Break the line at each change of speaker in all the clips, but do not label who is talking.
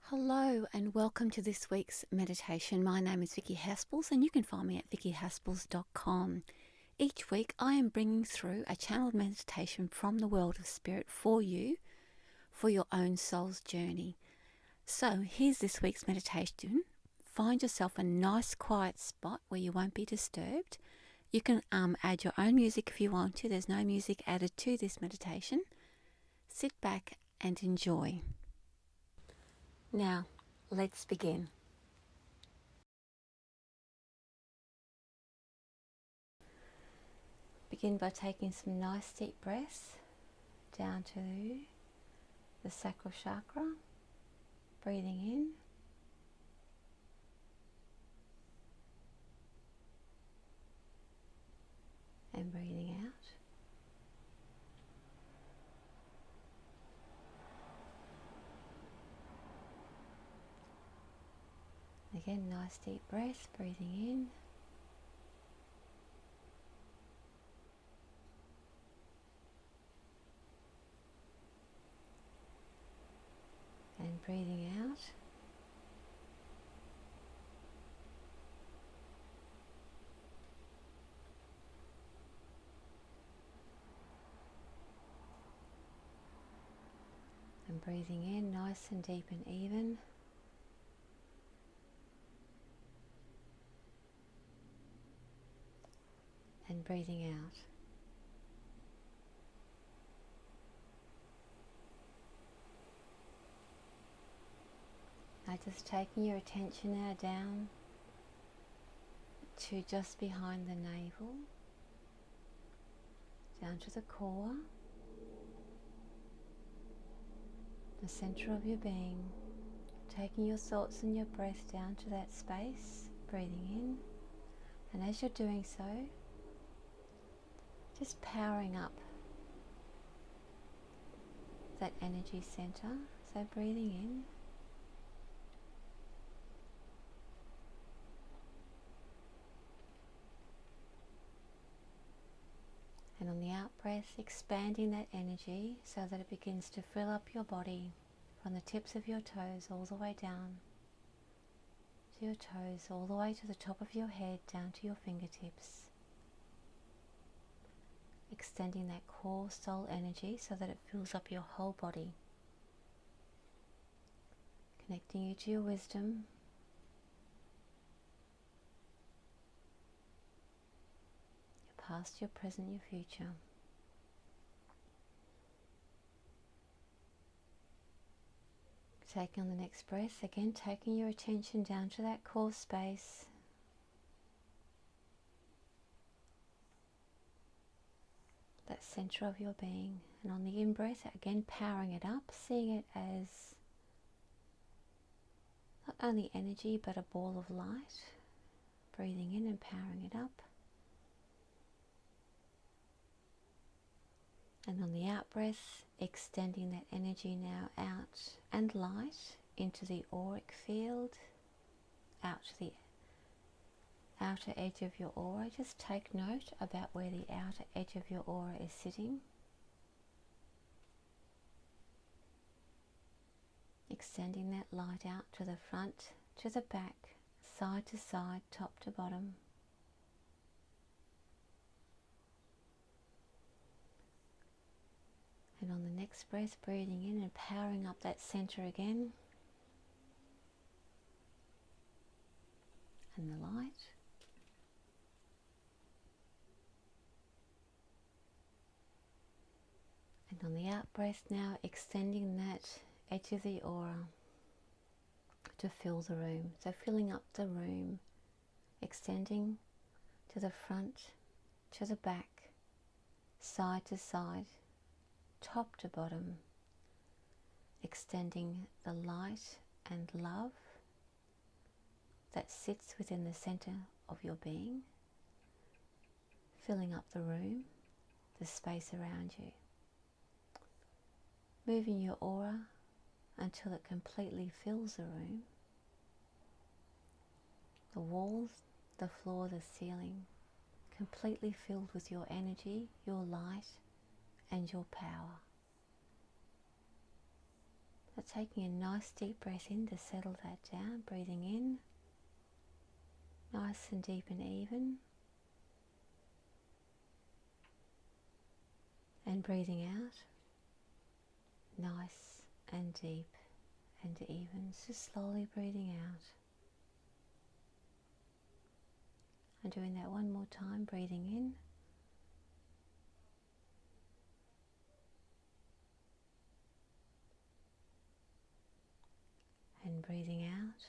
Hello and welcome to this week's meditation. My name is Vicky Haspels and you can find me at vickyhaspels.com. Each week I am bringing through a channeled meditation from the world of spirit for you, for your own soul's journey. So here's this week's meditation. Find yourself a nice quiet spot where you won't be disturbed. You can add your own music if you want to. There's no music added to this meditation. Sit back and enjoy. Now, let's begin. Begin by taking some nice deep breaths down to the sacral chakra, breathing in and breathing out. Again, nice deep breath, breathing in and breathing out. And breathing in nice and deep and even. And breathing out. Now just taking your attention now down to just behind the navel, down to the core, the center of your being, taking your thoughts and your breath down to that space, breathing in, and as you're doing so, just powering up that energy center. So breathing in and on the out breath, expanding that energy so that it begins to fill up your body from the tips of your toes all the way down to your toes, all the way to the top of your head, down to your fingertips. Extending that core soul energy so that it fills up your whole body. Connecting you to your wisdom, your past, your present, your future. Taking on the next breath, again taking your attention down to that core space. That center of your being, and on the in-breath, again powering it up, seeing it as not only energy but a ball of light, breathing in and powering it up. And on the out-breath, extending that energy now out and light into the auric field, out to the outer edge of your aura. Just take note about where the outer edge of your aura is sitting. Extending that light out to the front, to the back, side to side, top to bottom. And on the next breath, breathing in and powering up that center again. And the light. And on the out breath now, extending that edge of the aura to fill the room. So filling up the room, extending to the front, to the back, side to side, top to bottom, extending the light and love that sits within the center of your being, filling up the room, the space around you. Moving your aura until it completely fills the room, the walls, the floor, the ceiling, completely filled with your energy, your light, and your power. So taking a nice deep breath in to settle that down, breathing in, nice and deep and even, and breathing out, nice and deep and even, just slowly breathing out. And doing that one more time, breathing in, and breathing out,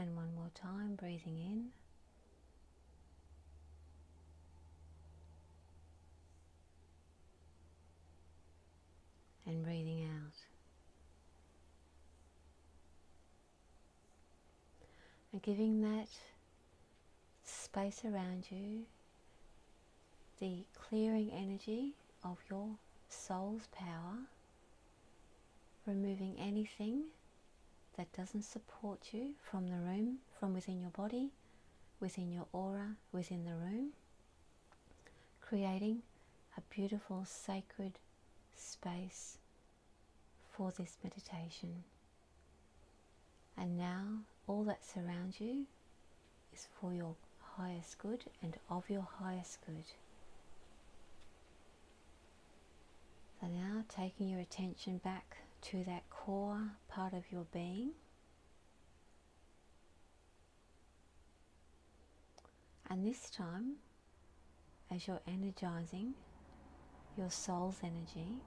and one more time, breathing in, and breathing out. And giving that space around you the clearing energy of your soul's power, removing anything that doesn't support you from the room, from within your body, within your aura, within the room, creating a beautiful sacred space for this meditation. And now all that surrounds you is for your highest good and of your highest good. So now taking your attention back to that core part of your being, and this time as you're energizing your soul's energy,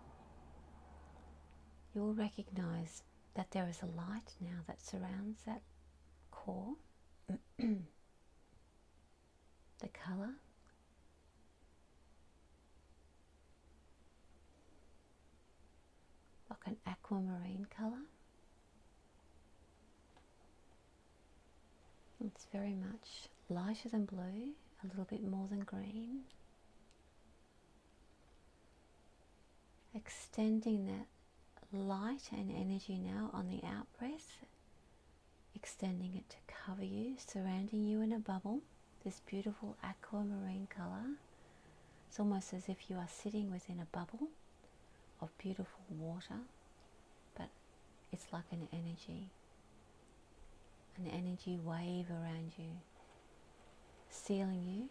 you'll recognize that there is a light now that surrounds that core. The color, like an aquamarine color. It's very much lighter than blue, a little bit more than green. Extending that light and energy now on the out breath, extending it to cover you, surrounding you in a bubble, this beautiful aquamarine color. It's almost as if you are sitting within a bubble of beautiful water, but it's like an energy wave around you, sealing you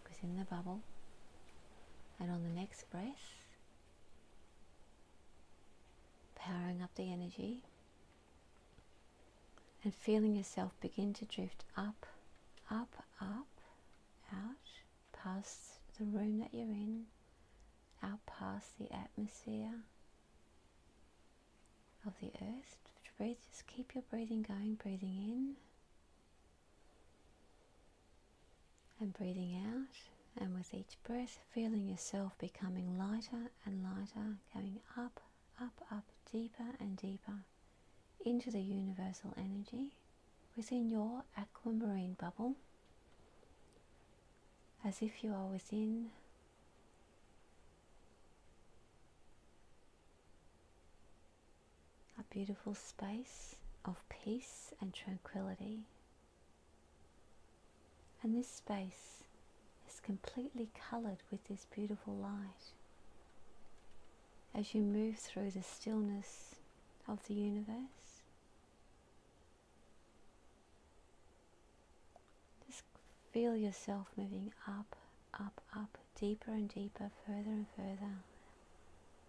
within the bubble. And on the next breath, powering up the energy and feeling yourself begin to drift up, up, up, out, past the room that you're in, out past the atmosphere of the earth. Breathe, just keep your breathing going, breathing in and breathing out, and with each breath feeling yourself becoming lighter and lighter, going up, up, up, deeper and deeper into the universal energy within your aquamarine bubble, as if you are within a beautiful space of peace and tranquility. And this space is completely coloured with this beautiful light. As you move through the stillness of the universe, just feel yourself moving up, up, up, deeper and deeper, further and further,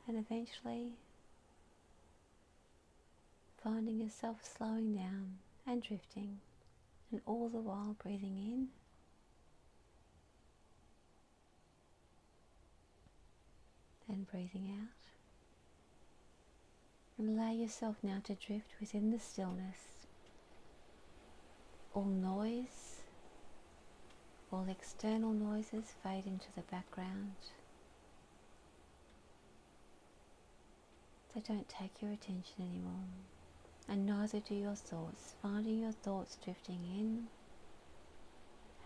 and eventually finding yourself slowing down and drifting, and all the while breathing in and breathing out. And allow yourself now to drift within the stillness. All noise, all external noises fade into the background. So don't take your attention anymore. And neither do your thoughts, finding your thoughts drifting in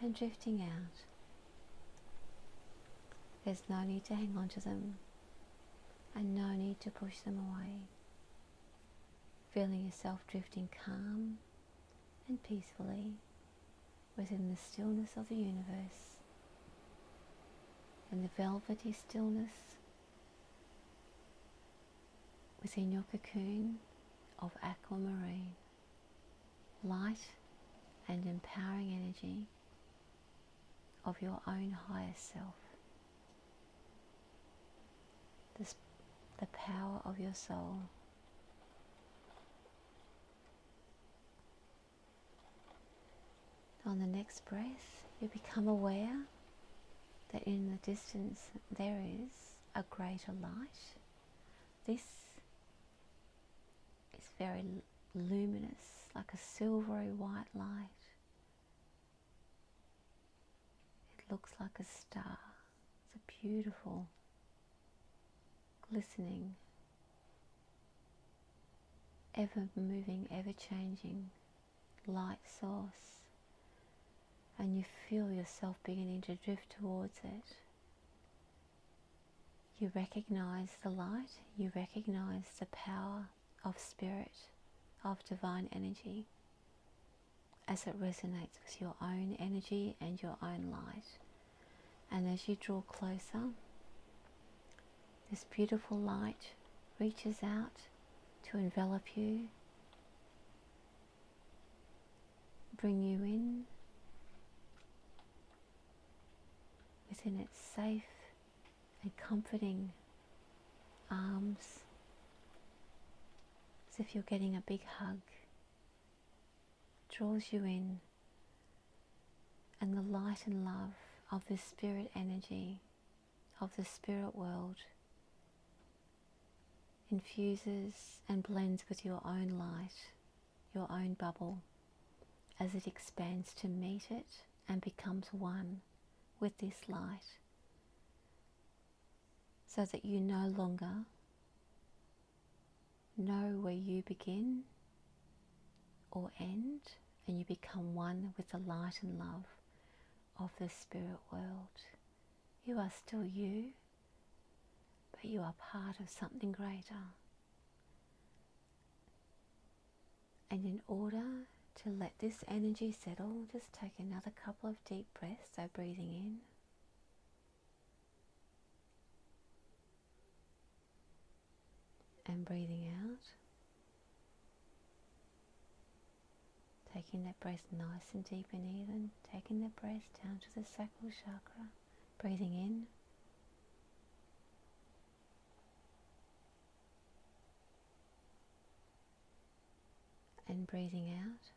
and drifting out. There's no need to hang on to them and no need to push them away. Feeling yourself drifting calm and peacefully within the stillness of the universe. in the velvety stillness within your cocoon of aquamarine, light and empowering energy of your own higher self, the power of your soul. On the next breath, you become aware that in the distance there is a greater light. This is very luminous, like a silvery white light. It looks like a star. It's a beautiful, glistening, ever moving, ever changing light source. And you feel yourself beginning to drift towards it. You recognize the light, you recognize the power of spirit, of divine energy, as it resonates with your own energy and your own light. And as you draw closer, this beautiful light reaches out to envelop you, bring you in within its safe and comforting arms, as if you're getting a big hug. Draws you in, and the light and love of this spirit energy, of the spirit world, infuses and blends with your own light, your own bubble, as it expands to meet it and becomes one with this light, so that you no longer know where you begin or end, and you become one with the light and love of the spirit world. You are still you, but you are part of something greater. And in order to let this energy settle, just take another couple of deep breaths. So breathing in and breathing out. Taking that breath nice and deep and even. Taking the breath down to the sacral chakra. Breathing in. And breathing out.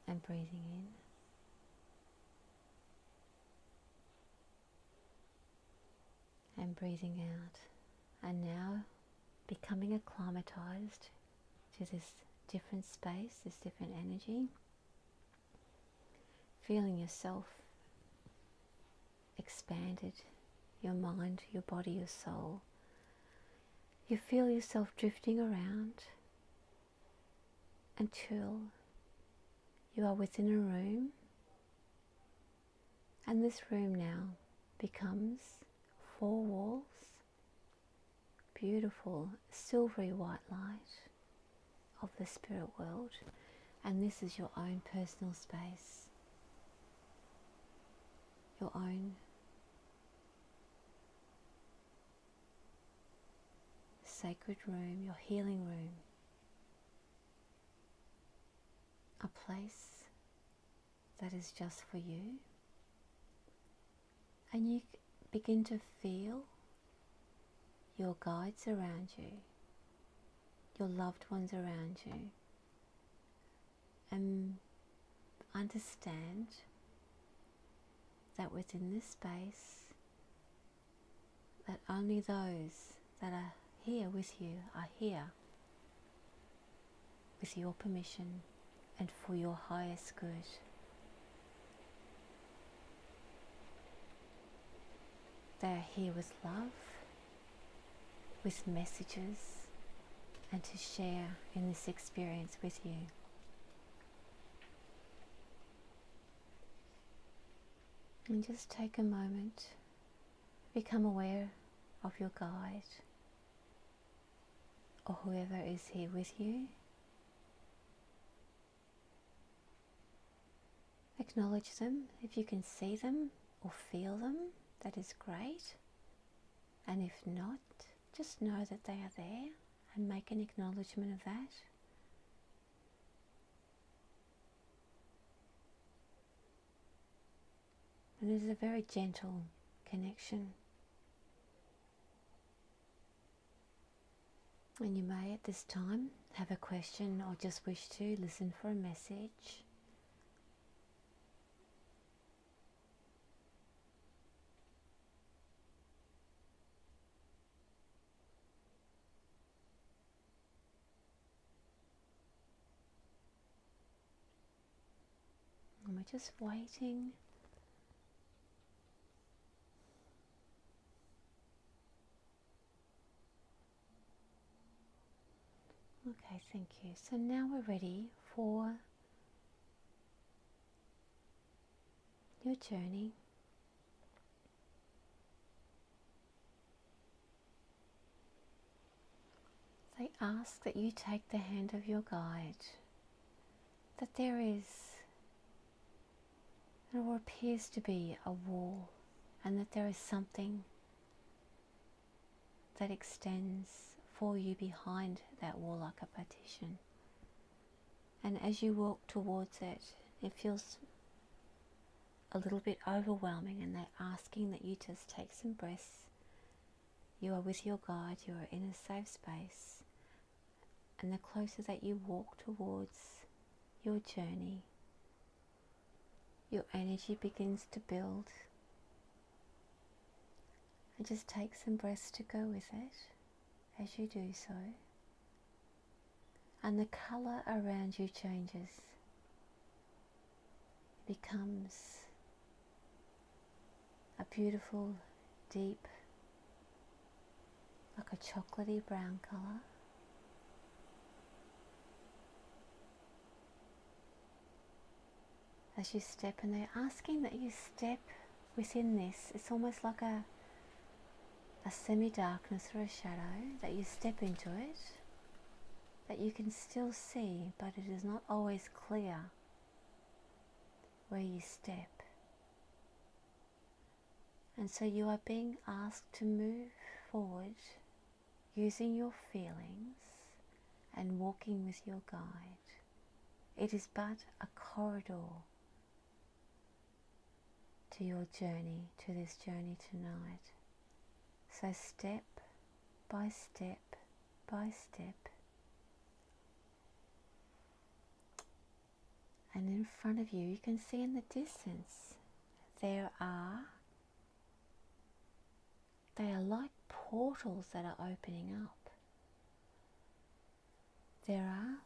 And breathing in. And breathing out. And now becoming acclimatized to this different space, this different energy. Feeling yourself expanded, your mind, your body, your soul. You feel yourself drifting around until you are within a room, and this room now becomes 4 walls, beautiful silvery white light of the spirit world, and this is your own personal space, your own sacred room, your healing room, a place that is just for you. And you begin to feel your guides around you, your loved ones around you, and understand that within this space, that only those that are here with you are here with your permission and for your highest good. They are here with love, with messages, and to share in this experience with you. And just take a moment, become aware of your guide or whoever is here with you. Acknowledge them. If you can see them or feel them, that is great. And if not, just know that they are there and make an acknowledgement of that. And it is a very gentle connection. And you may at this time have a question or just wish to listen for a message. And we're just waiting. Okay, thank you. So now we're ready for your journey. They ask that you take the hand of your guide, that there is, or appears to be, a wall, and that there is something that extends for you behind that wall like a partition. And as you walk towards it, it feels a little bit overwhelming, and they're asking that you just take some breaths. You are with your guide, you are in a safe space, and the closer that you walk towards your journey, your energy begins to build. And just take some breaths to go with it as you do so. And the colour around you changes. It becomes a beautiful, deep, like a chocolatey brown colour. As you step, and they're asking that you step within this. It's almost like a semi-darkness or a shadow, that you step into it, that you can still see, but it is not always clear where you step. And so you are being asked to move forward using your feelings and walking with your guide. It is but a corridor to your journey, to this journey tonight. So step by step by step. And in front of you, you can see in the distance, they are like portals that are opening up. There are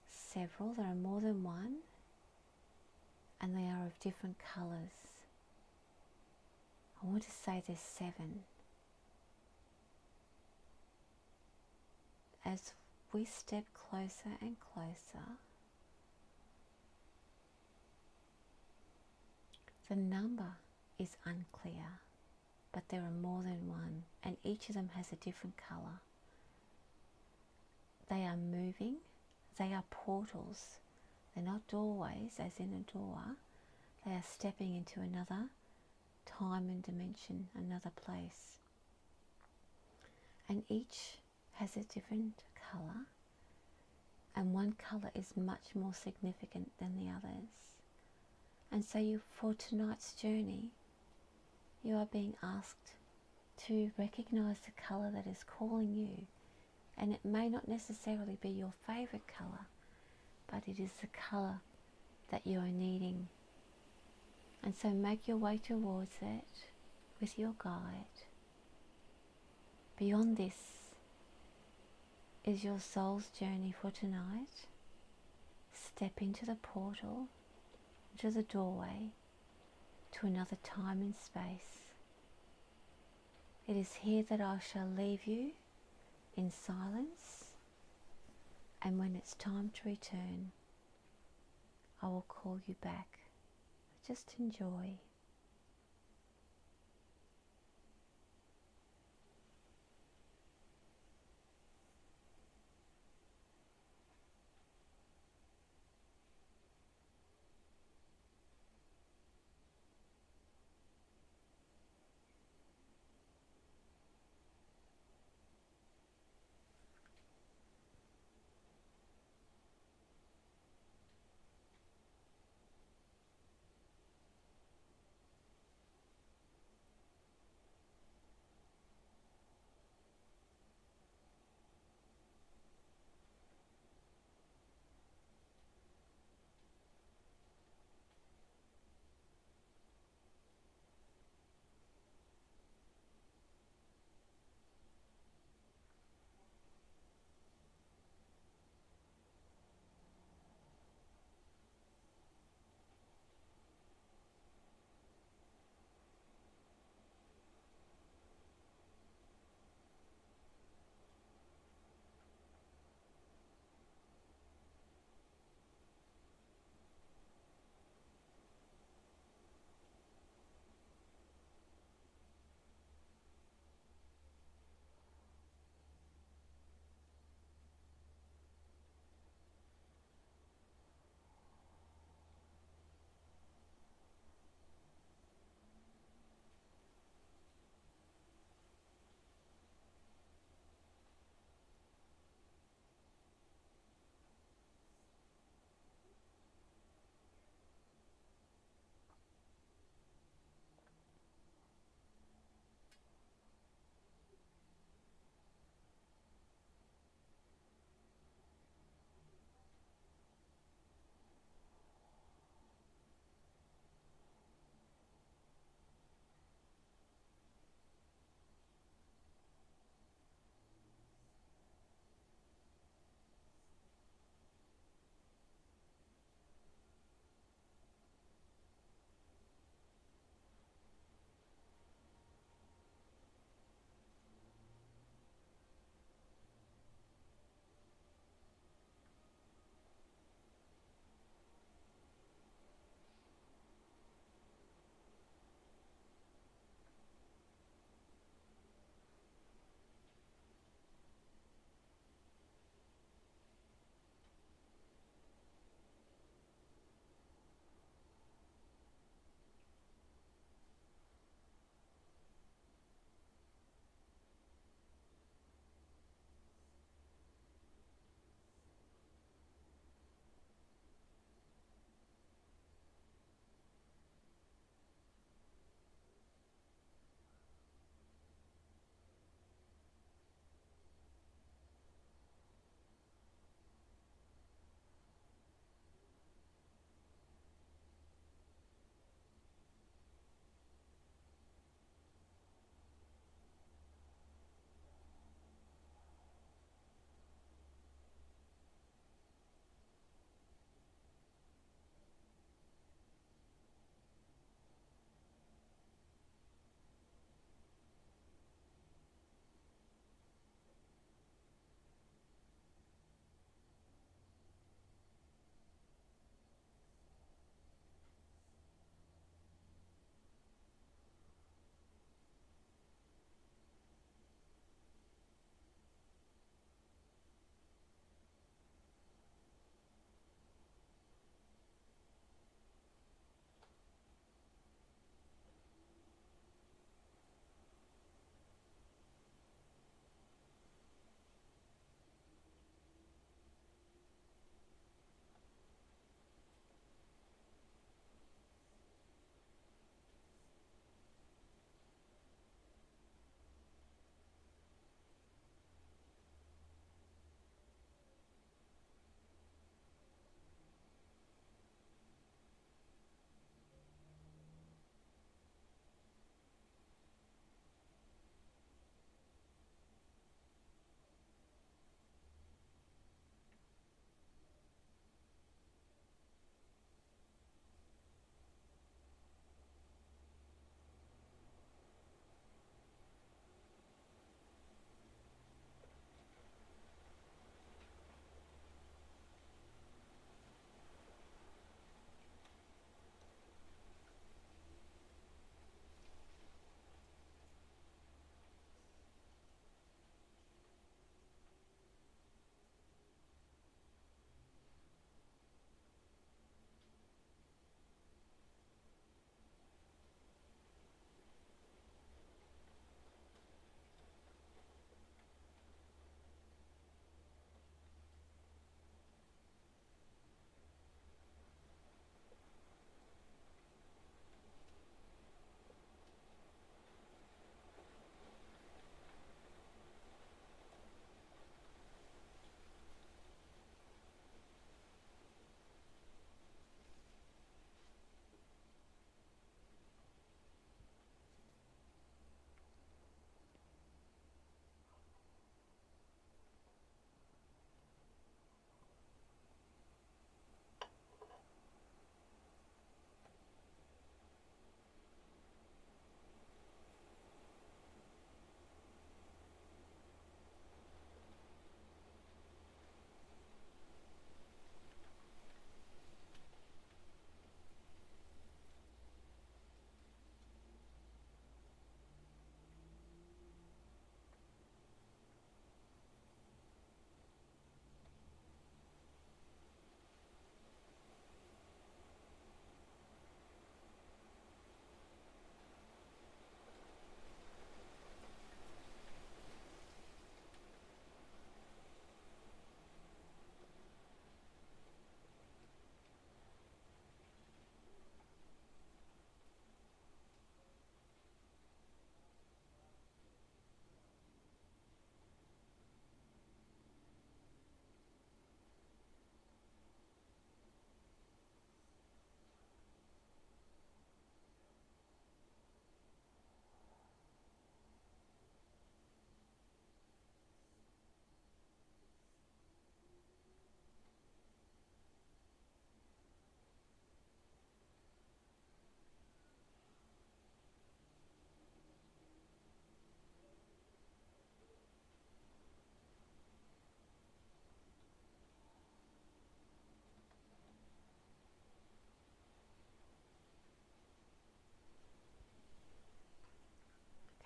several, there are more than one, and they are of different colours. I want to say there's 7. As we step closer and closer, the number is unclear, but there are more than one, and each of them has a different colour. They are moving, they are portals. They're not doorways, as in a door. They are stepping into another time and dimension, another place. And each has a different colour, and one colour is much more significant than the others. And so for tonight's journey, you are being asked to recognise the colour that is calling you. And it may not necessarily be your favourite colour, but it is the colour that you are needing. And so make your way towards it with your guide. Beyond this is your soul's journey for tonight. Step into the portal, into the doorway, to another time and space. It is here that I shall leave you in silence, and when it's time to return, I will call you back. Just enjoy.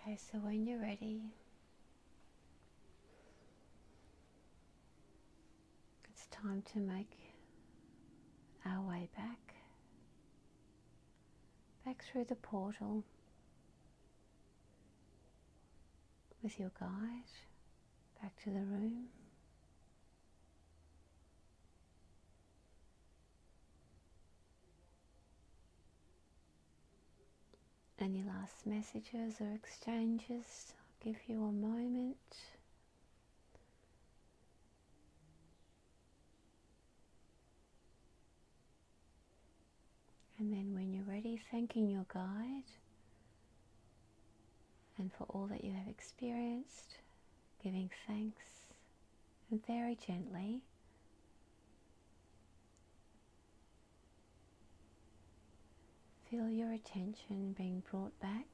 Okay, so when you're ready, it's time to make our way back through the portal with your guide, back to the room. Any last messages or exchanges? I'll give you a moment. And then when you're ready, thanking your guide and for all that you have experienced, giving thanks, and very gently feel your attention being brought back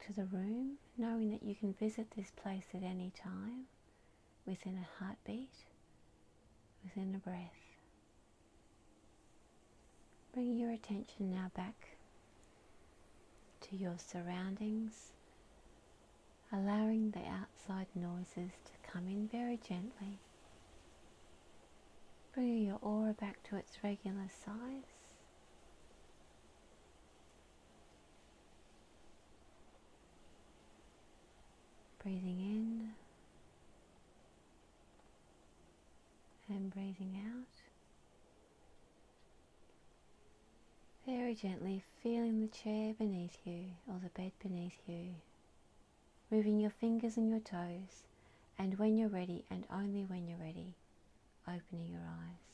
to the room, knowing that you can visit this place at any time, within a heartbeat, within a breath. Bring your attention now back to your surroundings, allowing the outside noises to come in very gently. Bringing your aura back to its regular size. Breathing in and breathing out. Very gently feeling the chair beneath you or the bed beneath you. Moving your fingers and your toes, and when you're ready, and only when you're ready, opening your eyes.